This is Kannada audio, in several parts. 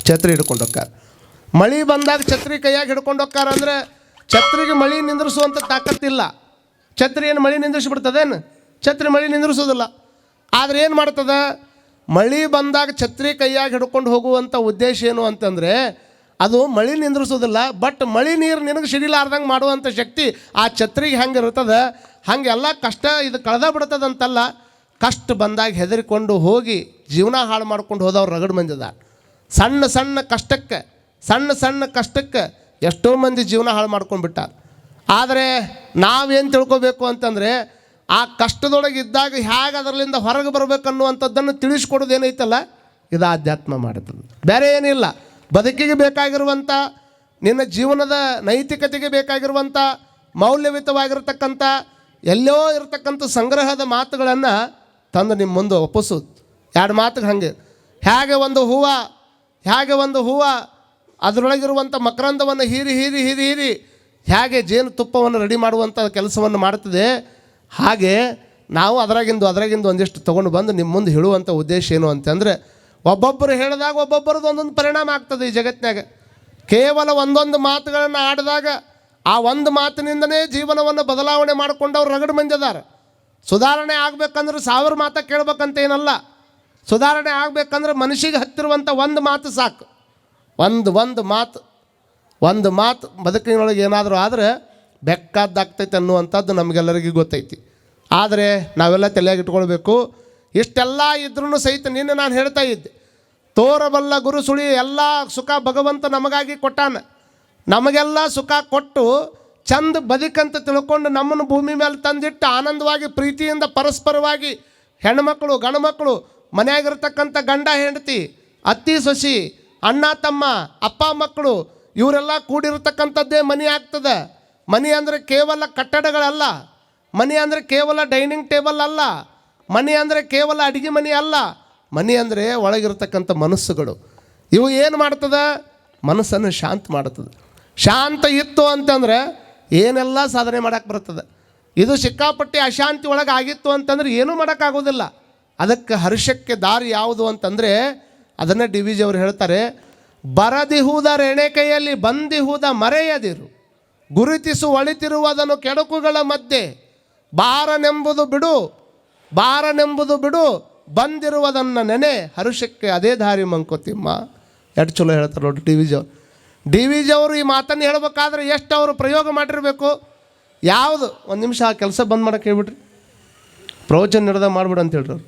ಛತ್ರಿ ಹಿಡ್ಕೊಂಡು ಹೋಗ್ತಾರ. ಮಳೆ ಬಂದಾಗ ಛತ್ರಿ ಕೈಯಾಗಿ ಹಿಡ್ಕೊಂಡು ಹೋಗ್ತಾರ ಅಂದರೆ ಛತ್ರಿಗೆ ಮಳೆ ನಿಂದ್ರಿಸುವಂಥ ತಾಕತ್ತಿಲ್ಲ. ಛತ್ರಿ ಏನು ಮಳೆ ನಿಂದ್ರಿಸ್ಬಿಡ್ತದೇನು? ಛತ್ರಿ ಮಳೆ ನಿಂದ್ರಿಸೋದಿಲ್ಲ. ಆದರೆ ಏನು ಮಾಡ್ತದೆ, ಮಳೆ ಬಂದಾಗ ಛತ್ರಿ ಕೈಯಾಗಿ ಹಿಡ್ಕೊಂಡು ಹೋಗುವಂಥ ಉದ್ದೇಶ ಏನು ಅಂತಂದರೆ ಅದು ಮಳೆ ನಿಂದ್ರಿಸೋದಿಲ್ಲ, ಬಟ್ ಮಳೆ ನೀರು ನಿನಗೆ ಸಿಡಿಲಾರ್ದಂಗೆ ಮಾಡುವಂಥ ಶಕ್ತಿ ಆ ಛತ್ರಿಗೆ ಹೆಂಗೆ ಇರ್ತದೆ. ಹಾಗೆಲ್ಲ ಕಷ್ಟ ಇದು ಕಳೆದ ಬಿಡ್ತದಂತಲ್ಲ, ಕಷ್ಟ ಬಂದಾಗ ಹೆದರಿಕೊಂಡು ಹೋಗಿ ಜೀವನ ಹಾಳು ಮಾಡ್ಕೊಂಡು ಹೋದವ್ರು ರಗಡ್ ಮಂದಿದ. ಸಣ್ಣ ಸಣ್ಣ ಕಷ್ಟಕ್ಕೆ ಎಷ್ಟೋ ಮಂದಿ ಜೀವನ ಹಾಳು ಮಾಡ್ಕೊಂಡು ಬಿಟ್ಟಾರ. ಆದರೆ ನಾವೇನು ತಿಳ್ಕೊಬೇಕು ಅಂತಂದರೆ ಆ ಕಷ್ಟದೊಳಗೆ ಇದ್ದಾಗ ಹೇಗೆ ಅದರಲ್ಲಿಂದ ಹೊರಗೆ ಬರಬೇಕನ್ನುವಂಥದ್ದನ್ನು ತಿಳಿಸ್ಕೊಡೋದು ಏನೈತಲ್ಲ, ಇದು ಆಧ್ಯಾತ್ಮ ಮಾಡುತ್ತದೆ, ಬೇರೆ ಏನಿಲ್ಲ. ಬದುಕಿಗೆ ಬೇಕಾಗಿರುವಂಥ, ನಿನ್ನ ಜೀವನದ ನೈತಿಕತೆಗೆ ಬೇಕಾಗಿರುವಂಥ ಮೌಲ್ಯಯುತವಾಗಿರ್ತಕ್ಕಂಥ ಎಲ್ಲೋ ಇರತಕ್ಕಂಥ ಸಂಗ್ರಹದ ಮಾತುಗಳನ್ನು ತಂದು ನಿಮ್ಮ ಮುಂದೆ ಒಪ್ಪಿಸೋದು. ಎರಡು ಮಾತುಗೆ ಹಾಗೆ, ಹೇಗೆ ಒಂದು ಹೂವು ಅದರೊಳಗಿರುವಂಥ ಮಕರಂದವನ್ನು ಹೀರಿ ಹೇಗೆ ಜೇನುತುಪ್ಪವನ್ನು ರೆಡಿ ಮಾಡುವಂಥ ಕೆಲಸವನ್ನು ಮಾಡ್ತದೆ, ಹಾಗೆ ನಾವು ಅದರಾಗಿಂದು ಒಂದಿಷ್ಟು ತೊಗೊಂಡು ಬಂದು ನಿಮ್ಮ ಮುಂದೆ ಹೇಳುವಂಥ ಉದ್ದೇಶ ಏನು ಅಂತಂದರೆ, ಒಬ್ಬೊಬ್ಬರು ಹೇಳಿದಾಗ ಒಬ್ಬೊಬ್ಬರದ್ದು ಒಂದೊಂದು ಪರಿಣಾಮ ಆಗ್ತದೆ ಈ ಜಗತ್ತಿನಾಗ. ಕೇವಲ ಒಂದೊಂದು ಮಾತುಗಳನ್ನು ಆಡಿದಾಗ ಆ ಒಂದು ಮಾತಿನಿಂದನೇ ಜೀವನವನ್ನು ಬದಲಾವಣೆ ಮಾಡಿಕೊಂಡವ್ರು ರಗಡು ಮಂದಿ ಅದಾರ. ಸುಧಾರಣೆ ಆಗಬೇಕಂದ್ರೆ 1000 ಮಾತು ಕೇಳ್ಬೇಕಂತ ಏನಲ್ಲ. ಸುಧಾರಣೆ ಆಗಬೇಕಂದ್ರೆ ಮನುಷ್ಯಗೆ ಹತ್ತಿರುವಂಥ ಒಂದು ಮಾತು ಸಾಕು. ಒಂದು ಮಾತು ಬದುಕಿನೊಳಗೆ ಏನಾದರೂ ಆದರೆ ಬೆಕ್ಕಾದ್ದಾಗ್ತೈತೆ ಅನ್ನುವಂಥದ್ದು ನಮಗೆಲ್ಲರಿಗೂ ಗೊತ್ತೈತಿ. ಆದರೆ ನಾವೆಲ್ಲ ತಲೆಯಾಗಿ ಇಟ್ಕೊಳ್ಬೇಕು. ಇಷ್ಟೆಲ್ಲ ಇದ್ರೂ ಸಹಿತ ನಿನ್ನೆ ನಾನು ಹೇಳ್ತಾ ಇದ್ದೆ, ತೋರಬಲ್ಲ ಗುರು ಸುಳಿ ಎಲ್ಲ ಸುಖ ಭಗವಂತ ನಮಗಾಗಿ ಕೊಟ್ಟಾನ. ನಮಗೆಲ್ಲ ಸುಖ ಕೊಟ್ಟು ಚಂದ ಬದುಕಂತ ತಿಳ್ಕೊಂಡು ನಮ್ಮನ್ನು ಭೂಮಿ ಮೇಲೆ ತಂದಿಟ್ಟು ಆನಂದವಾಗಿ ಪ್ರೀತಿಯಿಂದ ಪರಸ್ಪರವಾಗಿ ಹೆಣ್ಮಕ್ಳು ಗಂಡುಮಕ್ಕಳು ಮನೆಯಾಗಿರ್ತಕ್ಕಂಥ ಗಂಡ ಹೆಂಡತಿ ಅತ್ತಿ ಸೊಸಿ ಅಣ್ಣ ತಮ್ಮ ಅಪ್ಪ ಮಕ್ಕಳು ಇವರೆಲ್ಲ ಕೂಡಿರ್ತಕ್ಕಂಥದ್ದೇ ಮನೆ ಆಗ್ತದೆ. ಮನೆ ಅಂದರೆ ಕೇವಲ ಕಟ್ಟಡಗಳಲ್ಲ, ಮನೆ ಅಂದರೆ ಕೇವಲ ಡೈನಿಂಗ್ ಟೇಬಲ್ ಅಲ್ಲ, ಮನೆ ಅಂದರೆ ಕೇವಲ ಅಡುಗೆ ಮನೆ ಅಲ್ಲ, ಮನೆ ಅಂದರೆ ಒಳಗಿರ್ತಕ್ಕಂಥ ಮನಸ್ಸುಗಳು. ಇವು ಏನು ಮಾಡ್ತದೆ, ಮನಸ್ಸನ್ನು ಶಾಂತ ಮಾಡ್ತದೆ. ಶಾಂತ ಇತ್ತು ಅಂತಂದರೆ ಏನೆಲ್ಲ ಸಾಧನೆ ಮಾಡೋಕ್ಕೆ ಬರ್ತದೆ. ಇದು ಸಿಕ್ಕಾಪಟ್ಟೆ ಅಶಾಂತಿ ಒಳಗೆ ಆಗಿತ್ತು ಅಂತಂದ್ರೆ ಏನೂ ಮಾಡೋಕ್ಕಾಗೋದಿಲ್ಲ. ಅದಕ್ಕೆ ಹರ್ಷಕ್ಕೆ ದಾರಿ ಯಾವುದು ಅಂತಂದರೆ ಅದನ್ನೇ ಡಿ ವಿ ಜಿ ಅವರು ಹೇಳ್ತಾರೆ, ಬರದಿಹುದ ರೆಣೆ ಕೈಯಲ್ಲಿ ಬಂದಿಹುದ ಮರೆಯದಿರು, ಗುರುತಿಸು ಒಳಿತಿರುವುದನ್ನು ಕೆಡುಕುಗಳ ಮಧ್ಯೆ, ಬಾರನೆಂಬುದು ಬಿಡು ಬಂದಿರುವುದನ್ನು ನೆನೆ, ಹರುಷಕ್ಕೆ ಅದೇ ದಾರಿ ಮಂಕೋತಿಮ್ಮ. ಎಷ್ಟು ಚಲೋ ಹೇಳ್ತಾರೆ ನೋಡಿ ಡಿ ವಿ ಜಿ ಅವರು ಈ ಮಾತನ್ನು ಹೇಳ್ಬೇಕಾದ್ರೆ ಎಷ್ಟು ಅವರು ಪ್ರಯೋಗ ಮಾಡಿರಬೇಕು. ಯಾವುದು ಒಂದು ನಿಮಿಷ ಆ ಕೆಲಸ ಬಂದ್ ಮಾಡೋಕ್ಕೆ ಹೇಳ್ಬಿಟ್ರಿ, ಪ್ರವಚನ ನಡೆದಾಗ ಮಾಡಿಬಿಡು ಅಂತ ಹೇಳ್ರಿ.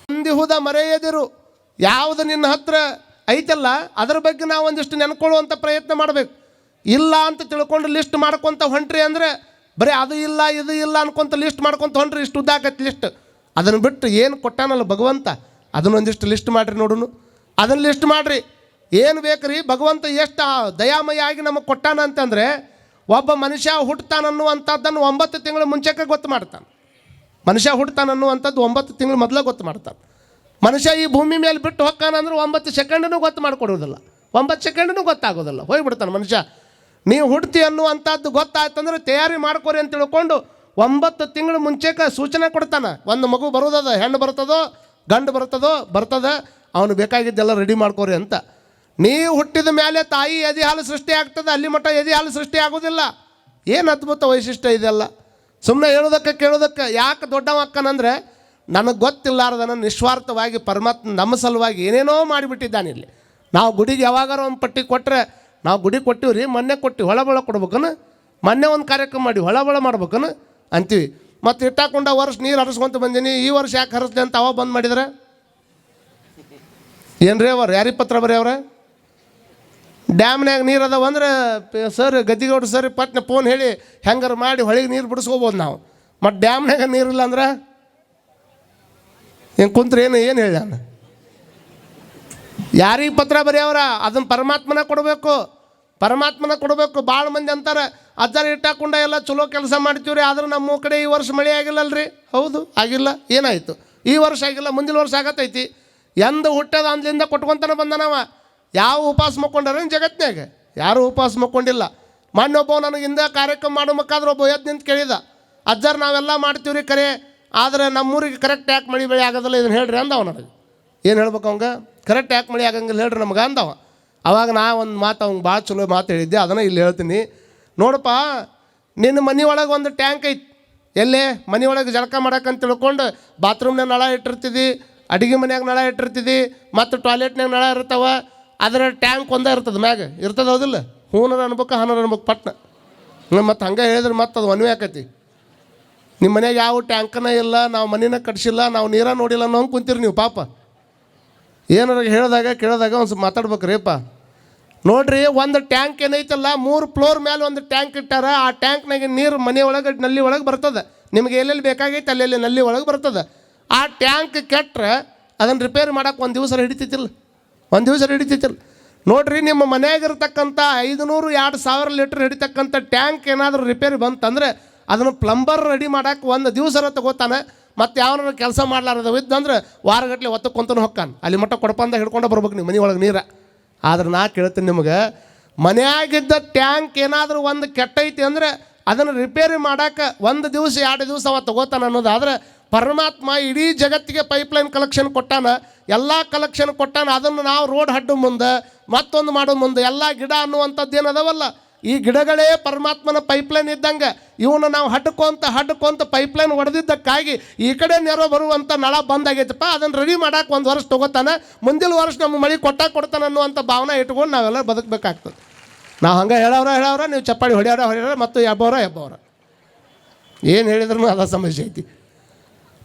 ಬಂದಿಹುದ ಮರೆಯದಿರು, ಯಾವುದು ನಿನ್ನ ಹತ್ರ ಐತಲ್ಲ ಅದರ ಬಗ್ಗೆ ನಾವು ಒಂದಿಷ್ಟು ನೆನ್ಕೊಳ್ಳುವಂಥ ಪ್ರಯತ್ನ ಮಾಡಬೇಕು. ಇಲ್ಲ ಅಂತ ತಿಳ್ಕೊಂಡು ಲಿಸ್ಟ್ ಮಾಡ್ಕೊತ ಹೊಂಟ್ರಿ ಅಂದರೆ ಬರೀ ಅದು ಇಲ್ಲ ಇದು ಇಲ್ಲ ಅನ್ಕೊಂತ ಲಿಸ್ಟ್ ಮಾಡ್ಕೊತ ಹೊಂಟ್ರಿ, ಇಷ್ಟು ಉದ್ದಾಕೈತಿ ಲಿಸ್ಟ್. ಅದನ್ನು ಬಿಟ್ಟು ಏನು ಕೊಟ್ಟಾನಲ್ಲ ಭಗವಂತ ಅದನ್ನೊಂದಿಷ್ಟು ಲಿಸ್ಟ್ ಮಾಡಿರಿ ನೋಡುನು. ಅದನ್ನು ಲಿಸ್ಟ್ ಮಾಡಿರಿ, ಏನು ಬೇಕ್ರಿ ಭಗವಂತ ಎಷ್ಟು ದಯಾಮಯ ಆಗಿ ನಮಗೆ ಕೊಟ್ಟಾನ ಅಂತಂದರೆ, ಒಬ್ಬ ಮನುಷ್ಯ ಹುಟ್ಟುತ್ತಾನನ್ನುವಂಥದ್ದನ್ನು 9 ತಿಂಗಳ ಮುಂಚೆಗೆ ಗೊತ್ತು ಮಾಡ್ತಾನೆ. ಮನುಷ್ಯ ಹುಟ್ಟುತ್ತಾನನ್ನುವಂಥದ್ದು 9 ತಿಂಗಳು ಮೊದಲೇ ಗೊತ್ತು ಮಾಡ್ತಾನೆ. ಮನುಷ್ಯ ಈ ಭೂಮಿ ಮೇಲೆ ಬಿಟ್ಟು ಹೋಗ್ತಾನಂದ್ರೆ 9 ಸೆಕೆಂಡೂ ಗೊತ್ತು ಮಾಡಿಕೊಡೋದಿಲ್ಲ, 9 ಸೆಕೆಂಡೂ ಗೊತ್ತಾಗೋದಿಲ್ಲ, ಹೋಗಿಬಿಡ್ತಾನೆ ಮನುಷ್ಯ. ನೀವು ಹುಡ್ತಿ ಅನ್ನುವಂಥದ್ದು ಗೊತ್ತಾಯ್ತಂದ್ರೆ ತಯಾರಿ ಮಾಡ್ಕೊರಿ ಅಂತ ತಿಳ್ಕೊಂಡು 9 ತಿಂಗಳು ಮುಂಚೆಗೆ ಸೂಚನೆ ಕೊಡ್ತಾನೆ. ಒಂದು ಮಗು ಬರೋದದ, ಹೆಣ್ಣು ಬರ್ತದೋ ಗಂಡು ಬರ್ತದೆ, ಅವನು ಬೇಕಾಗಿದ್ದೆಲ್ಲ ರೆಡಿ ಮಾಡ್ಕೊರಿ ಅಂತ. ನೀವು ಹುಟ್ಟಿದ ಮೇಲೆ ತಾಯಿ ಎದೆ ಹಾಲು ಸೃಷ್ಟಿ ಆಗ್ತದೆ, ಅಲ್ಲಿ ಮಟ್ಟ ಎದೆ ಹಾಲು ಸೃಷ್ಟಿ ಆಗೋದಿಲ್ಲ. ಏನು ಅದ್ಭುತ ವೈಶಿಷ್ಟ್ಯ ಇದೆಲ್ಲ. ಸುಮ್ಮನೆ ಹೇಳೋದಕ್ಕೆ ಕೇಳೋದಕ್ಕೆ ಯಾಕೆ ದೊಡ್ಡವಕ್ಕನಂದರೆ ನನಗೆ ಗೊತ್ತಿಲ್ಲಾರ್ದನ ನಿಸ್ವಾರ್ಥವಾಗಿ ಪರಮಾತ್ಮ ನಮ್ಮ ಸಲುವಾಗಿ ಏನೇನೋ ಮಾಡಿಬಿಟ್ಟಿದ್ದಾನೆ. ಇಲ್ಲಿ ನಾವು ಗುಡಿಗೆ ಯಾವಾಗಾರ ಒಂದು ಪಟ್ಟಿ ಕೊಟ್ಟರೆ, ನಾವು ಗುಡಿ ಕೊಟ್ಟಿವಿ ರೀ, ಮೊನ್ನೆ ಕೊಟ್ಟು ಹೊಳಬಳ ಕೊಡ್ಬೇಕನ, ಮೊನ್ನೆ ಒಂದು ಕಾರ್ಯಕ್ರಮ ಮಾಡಿ ಹೊಳಬಳ ಮಾಡ್ಬೇಕನ ಅಂತೀವಿ. ಮತ್ತು ಇಟ್ಟಾಕೊಂಡ ವರ್ಷ ನೀರು ಹರಿಸ್ಕೊಂತ ಬಂದೀನಿ, ಈ ವರ್ಷ ಯಾಕೆ ಹರಿಸ್ದೆ ಅಂತ ಅವ ಬಂದು ಮಾಡಿದ್ರೆ ಏನು ರೀ ಅವ್ರು ಯಾರಿಗೆ ಪತ್ರ ಬರೀ ಅವ್ರ ಡ್ಯಾಮ್ನಾಗ ನೀರು ಅದಾವ ಅಂದ್ರೆ ಸರ್ ಗದ್ದಿಗೌಡ್ರು ಸರ್ ಪಟ್ನ ಫೋನ್ ಹೇಳಿ ಹೆಂಗಾರು ಮಾಡಿ ಹೊಳಿಗೆ ನೀರು ಬಿಡಿಸ್ಕೋಬೋದು ನಾವು. ಮತ್ತು ಡ್ಯಾಮ್ನಾಗ ನೀರಿಲ್ಲ ಅಂದ್ರೆ ಏನು ಕುಂತ್ರೆ ಏನು ಹೇಳಿ ನಾನು ಯಾರಿಗೆ ಪತ್ರ ಬರೆಯವ್ರ ಅದನ್ನು ಪರಮಾತ್ಮನ ಕೊಡಬೇಕು. ಭಾಳ ಮಂದಿ ಅಂತಾರೆ ಅಜ್ಜಾರ ಇಟ್ಟಾಕೊಂಡ ಎಲ್ಲ ಚಲೋ ಕೆಲಸ ಮಾಡ್ತೀವ್ರಿ, ಆದ್ರೆ ನಮ್ಮ ಕಡೆ ಈ ವರ್ಷ ಮಳೆ ಆಗಿಲ್ಲಲ್ರಿ. ಹೌದು ಆಗಿಲ್ಲ, ಏನಾಯಿತು ಈ ವರ್ಷ ಆಗಿಲ್ಲ, ಮುಂದಿನ ವರ್ಷ ಆಗತ್ತೈತಿ. ಎಂದು ಹುಟ್ಟದ ಅಂದ್ಲಿಂದ ಕೊಟ್ಕೊತಾನೆ ಬಂದನವ. ಯಾವ ಉಪವಾಸ ಮಕ್ಕೊಂಡಾರ ಜಗತ್ತಿನಾಗ ಯಾರೂ ಉಪವಾಸ ಮಕ್ಕೊಂಡಿಲ್ಲ. ಮೊನ್ನೆ ಒಬ್ಬ ನನಗಿಂದ ಕಾರ್ಯಕ್ರಮ ಮಾಡ್ಬೇಕಾದ್ರೆ ಒಬ್ಬ ಎದ್ದು ನಿಂತು ಕೇಳಿದ, ಅಜ್ಜಾರು ನಾವೆಲ್ಲ ಮಾಡ್ತೀವ್ರಿ ಕರೆ, ಆದರೆ ನಮ್ಮೂರಿಗೆ ಕರೆಕ್ಟ್ ಯಾಕೆ ಮಳೆ ಬೆಳೆ ಆಗೋದಿಲ್ಲ ಇದನ್ನು ಹೇಳ್ರಿ ಅಂದವ ನನಗೆ. ಏನು ಹೇಳ್ಬೇಕು ಅವಂಗೆ ಕರೆಕ್ಟ್ ಯಾಕೆ ಮಳೆ ಆಗಂಗಿಲ್ಲ ಹೇಳ್ರಿ ನಮ್ಗೆ ಅಂದವ. ಅವಾಗ ನಾ ಒಂದು ಮಾತು ಅವ್ನಿಗೆ ಭಾಳ ಚಲೋ ಮಾತು ಹೇಳಿದ್ದೆ, ಅದನ್ನು ಇಲ್ಲಿ ಹೇಳ್ತೀನಿ ನೋಡಪ್ಪ. ನಿನ್ನ ಮನೆ ಒಳಗೆ ಒಂದು ಟ್ಯಾಂಕ್ ಐತಿ, ಎಲ್ಲೇ ಮನೆ ಒಳಗೆ ಜಳಕ ಮಾಡಕ್ಕಂತ ತಿಳ್ಕೊಂಡು ಬಾತ್ರೂಮ್ನಾಗ ನಳ ಇಟ್ಟಿರ್ತಿದ್ದಿ, ಅಡುಗೆ ಮನ್ಯಾಗ ನಳ ಇಟ್ಟಿರ್ತಿದ್ದಿ, ಮತ್ತು ಟಾಯ್ಲೆಟ್ನಾಗ ನಳ ಇರ್ತಾವ. ಅದರ ಟ್ಯಾಂಕ್ ಒಂದೇ ಇರ್ತದೆ ಮ್ಯಾಗ ಇರ್ತದೆ, ಹೌದಿಲ್ಲ? ಹೂನರ ಅನ್ಬೇಕು ಹಾನರ ಅನ್ಬೇಕು ಪಟ್ನ. ಮತ್ತು ಹಂಗೆ ಹೇಳಿದ್ರೆ ಮತ್ತೆ ಅದು ಒನ್ವೆ ಆಕೈತಿ. ನಿಮ್ಮ ಮನೆಯಾಗ ಯಾವ ಟ್ಯಾಂಕನ ಇಲ್ಲ, ನಾವು ಮನೇನ ಕಟ್ಸಿಲ್ಲ, ನಾವು ನೀರ ನೋಡಿಲ್ಲ ಅನ್ನೋ ಹಂಗೆ ಕುಂತೀರಿ ನೀವು ಪಾಪ. ಏನಾರ ಹೇಳಿದಾಗ ಕೇಳಿದಾಗ ಒಂದು ಸ್ವಲ್ಪ ಮಾತಾಡ್ಬೇಕ್ರಿಪ್ಪ. ನೋಡ್ರಿ, ಒಂದು ಟ್ಯಾಂಕ್ ಏನೈತಲ್ಲ 3 ಫ್ಲೋರ್ ಮೇಲೆ ಒಂದು ಟ್ಯಾಂಕ್ ಇಟ್ಟಾರ. ಆ ಟ್ಯಾಂಕ್ನಾಗ ನೀರು ಮನೆ ಒಳಗೆ ನಲ್ಲಿ ಒಳಗೆ ಬರ್ತದೆ. ನಿಮಗೆ ಎಲ್ಲೆಲ್ಲಿ ಬೇಕಾಗೈತೆ ಅಲ್ಲೆಲ್ಲಿ ನಲ್ಲಿ ಒಳಗೆ ಬರ್ತದೆ. ಆ ಟ್ಯಾಂಕ್ ಕೆಟ್ಟರೆ ಅದನ್ನು ರಿಪೇರಿ ಮಾಡೋಕೆ ಒಂದು ದಿವಸ ಹಿಡಿತೈತಿಲ್ಲ, ಒಂದು ದಿವಸ ಹಿಡಿತೈತಿಲ್ಲ. ನೋಡ್ರಿ, ನಿಮ್ಮ ಮನೆಯಾಗಿರ್ತಕ್ಕಂಥ 500-2000 ಲೀಟ್ರ್ ಹಿಡಿತಕ್ಕಂಥ ಟ್ಯಾಂಕ್ ಏನಾದರೂ ರಿಪೇರಿ ಬಂತಂದರೆ ಅದನ್ನು ಪ್ಲಂಬರ್ ರೆಡಿ ಮಾಡೋಕೆ ಒಂದು ದಿವಸ ತಗೋತಾನೆ. ಮತ್ತು ಯಾವನಾರು ಕೆಲಸ ಮಾಡ್ಲಾರದು ಇದ್ದಂದ್ರೆ ವಾರಗಟ್ಟಲೆ ಒತ್ತಕೊಂತನೂ ಹೊಕ್ಕಾನ. ಅಲ್ಲಿ ಮಟ್ಟ ಕೊಡಪಂದ ಹಿಡ್ಕೊಂಡು ಬರ್ಬೇಕು ನೀವು ಮನೆ ಒಳಗೆ ನೀರ. ಆದ್ರೆ ನಾ ಕೇಳ್ತೀನಿ ನಿಮಗೆ, ಮನೆಯಾಗಿದ್ದ ಟ್ಯಾಂಕ್ ಏನಾದರೂ ಒಂದು ಕೆಟ್ಟೈತಿ ಅಂದರೆ ಅದನ್ನು ರಿಪೇರಿ ಮಾಡೋಕೆ 1 ದಿವಸ 2 ದಿವಸ ಅವ ತಗೋತಾನೆ ಅನ್ನೋದಾದ್ರೆ, ಪರಮಾತ್ಮ ಇಡೀ ಜಗತ್ತಿಗೆ ಪೈಪ್ಲೈನ್ ಕಲೆಕ್ಷನ್ ಕೊಟ್ಟಾನ, ಎಲ್ಲ ಕಲೆಕ್ಷನ್ ಕೊಟ್ಟಾನ. ಅದನ್ನು ನಾವು ರೋಡ್ ಹಡ್ಡು ಮುಂದೆ ಮತ್ತೊಂದು ಮಾಡೋ ಮುಂದೆ ಎಲ್ಲ ಗಿಡ ಅನ್ನುವಂಥದ್ದು ಏನದವಲ್ಲ, ಈ ಗಿಡಗಳೇ ಪರಮಾತ್ಮನ ಪೈಪ್ಲೈನ್ ಇದ್ದಂಗೆ. ಇವನು ನಾವು ಹಡ್ಕೊಂತ ಪೈಪ್ಲೈನ್ ಹೊಡೆದಿದ್ದಕ್ಕಾಗಿ ಈ ಕಡೆ ನೆರೋ ಬರುವಂಥ ನಳ ಬಂದಾಗೈತಪ್ಪ. ಅದನ್ನು ರೆಡಿ ಮಾಡೋಕೆ 1 ವರ್ಷ ತೊಗೋತಾನೆ, ಮುಂದಿನ ವರ್ಷ ನಮ್ಮ ಮಳೆ ಕೊಡ್ತಾನೆ ಅನ್ನುವಂಥ ಭಾವನೆ ಇಟ್ಕೊಂಡು ನಾವೆಲ್ಲ ಬದುಕಬೇಕಾಗ್ತದೆ. ನಾವು ಹಂಗೆ ಹೇಳೋರ ನೀವು ಚಪ್ಪಾಳಿ ಹೊಡೆಯೋರ ಮತ್ತು ಎಬ್ಬವ್ರ ಏನು ಹೇಳಿದ್ರು ಅದ ಸಮಸ್ಯೆ ಐತಿ.